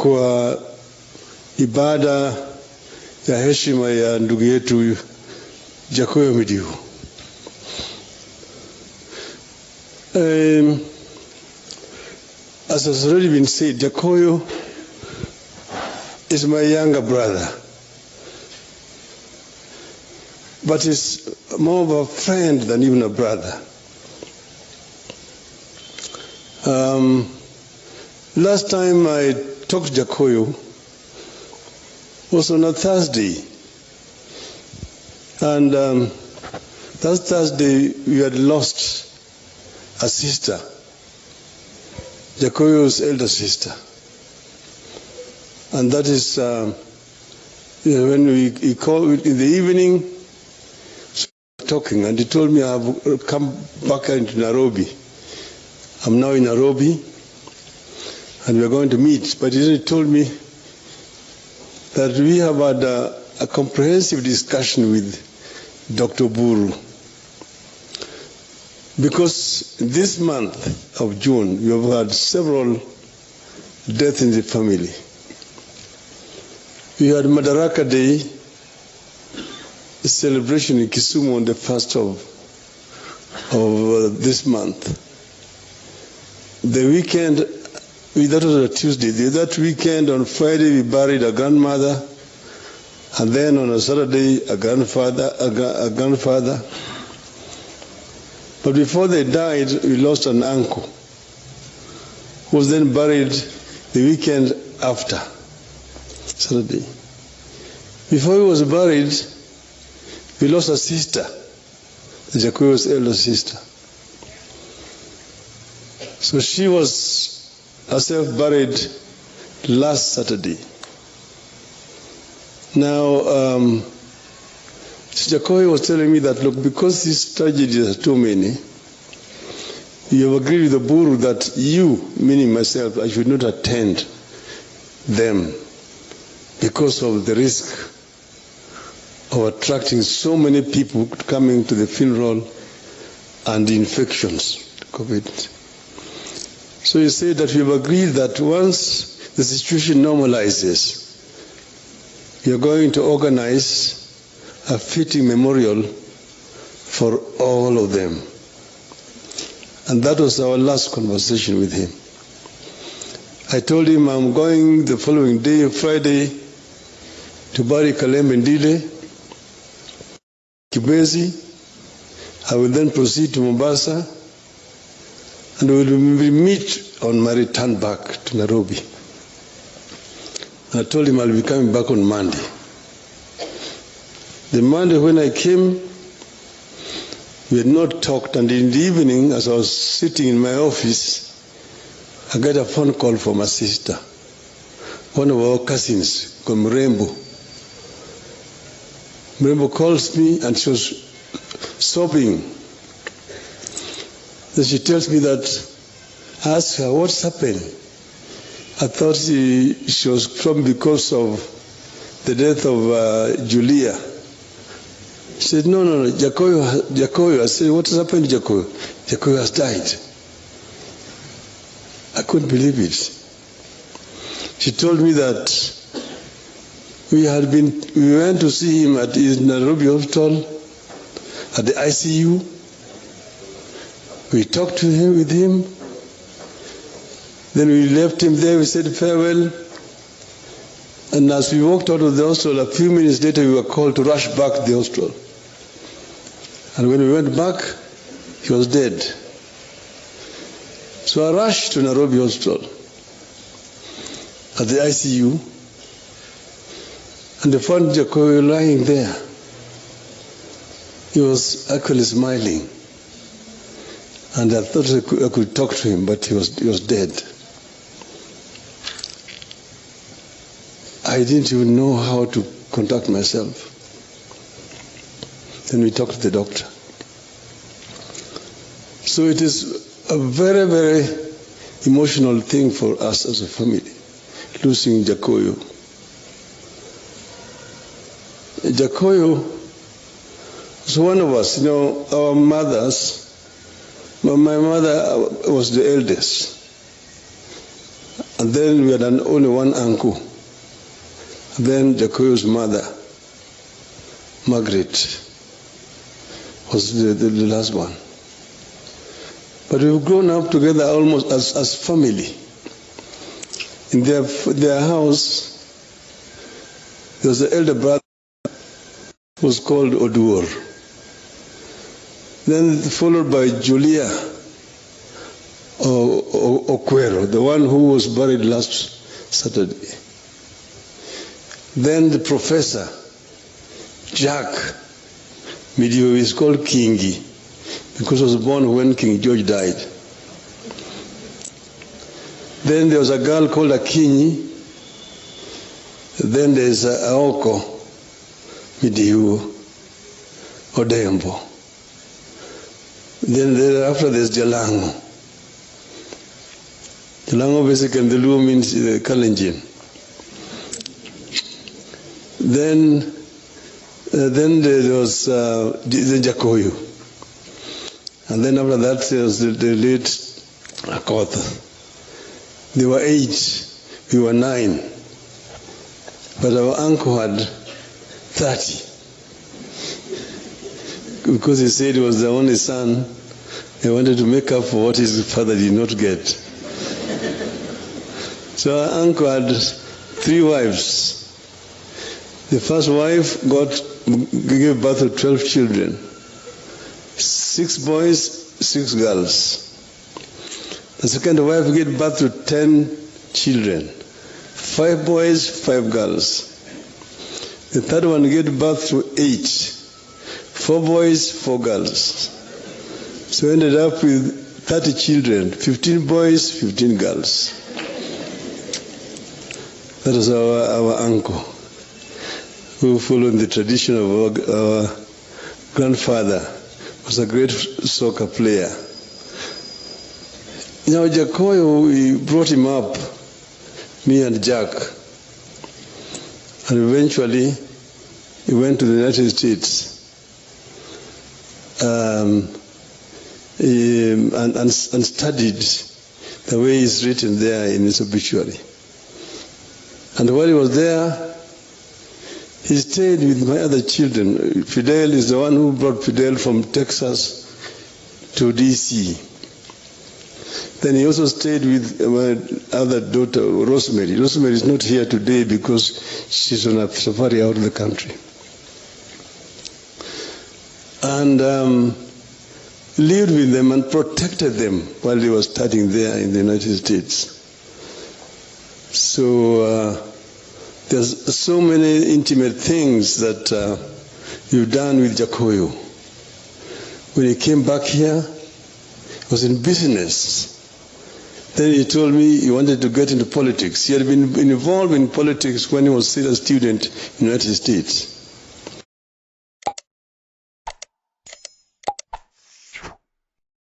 kwa ibada ya heshima ya ndugu yetu Jakoyo Midiwo. As has already been said, Jakoyo is my younger brother, but is more of a friend than even a brother. Last time I talked to Jakoyo was on a Thursday, and that Thursday we had lost a sister, Jakoyo's elder sister, and that is when he called in the evening, talking, and he told me I have come back into Nairobi. I'm now in Nairobi, and we're going to meet. But he told me that we have had a comprehensive discussion with Dr. Buru, because this month of June we have had several deaths in the family. We had Madaraka Day, a celebration in Kisumu on the 1st of this month. The weekend, that was a Tuesday. That weekend, on Friday, we buried a grandmother, and then on a Saturday, a grandfather. But before they died, we lost an uncle, who was then buried the weekend after Saturday. Before he was buried, we lost a sister, Jakoyo's elder sister. So she was herself buried last Saturday. Now, Jakoyo was telling me that, look, because these tragedies are too many, you have agreed with the Buru that you, meaning myself, I should not attend them because of the risk of attracting so many people coming to the funeral and the infections, COVID. So he said that we have agreed that once the situation normalizes, we are going to organize a fitting memorial for all of them. And that was our last conversation with him. I told him I'm going the following day, Friday, to bury Kalembe Ndile, Kibwezi. I will then proceed to Mombasa, and we will meet on my return back to Nairobi. And I told him I'll be coming back on Monday. The Monday when I came, we had not talked, and in the evening, as I was sitting in my office, I got a phone call from my sister, one of our cousins, called Mrembo. Mrembo calls me, and she was sobbing. Then she tells me that, I asked her, what's happened? I thought she was crying because of the death of Julia. She said, no, Jakoyo. I said, what has happened to Jakoyo? Jakoyo has died. I couldn't believe it. She told me that we went to see him at his Nairobi hospital, at the ICU. We talked with him. Then we left him there, we said farewell. And as we walked out of the hospital, a few minutes later, we were called to rush back to the hospital. And when we went back, he was dead. So I rushed to Nairobi hospital at the ICU, and they found Jakoyo lying there. He was actually smiling. And I thought I could talk to him, but he was dead. I didn't even know how to conduct myself. Then we talked to the doctor. So it is a very, very emotional thing for us as a family, losing Jakoyo. Jakoyo was one of us, our mothers. My mother was the eldest. And then we had only one uncle. And then Jakoyo's mother, Margaret, was the last one. But we've grown up together almost as family. In their house, there was an elder brother who was called Odur. Then followed by Julia Okwero, the one who was buried last Saturday. Then the professor, Jakoyo Midiwo, is called Kingi because he was born when King George died. Then there was a girl called Akinyi. Then there's Aoko Midiwo Odembo. Then thereafter there's Jalango. Jalango basically in the Luo means Kalenjin. Then there was the Jakoyo. And then after that there was the late Otada. They were 8, we were 9. But our uncle had 30. Because he said he was the only son, he wanted to make up for what his father did not get. So our uncle had 3 wives. The first wife gave birth to 12 children. 6 boys, 6 girls. The second wife gave birth to 10 children. 5 boys, 5 girls. The third one gave birth to 8. 4 boys, 4 girls. So we ended up with 30 children, 15 boys, 15 girls. That was our uncle, who followed the tradition of our grandfather, who was a great soccer player. Now Jakoyo, we brought him up, me and Jack, and eventually he went to the United States and studied the way it's written there in his obituary. And while he was there, he stayed with my other children. Fidel is the one who brought Fidel from Texas to DC. Then he also stayed with my other daughter, Rosemary. Rosemary is not here today because she's on a safari out of the country. And lived with them and protected them while they were studying there in the United States. So there's so many intimate things that you've done with Jakoyo. When he came back here, he was in business. Then he told me he wanted to get into politics. He had been involved in politics when he was still a student in the United States.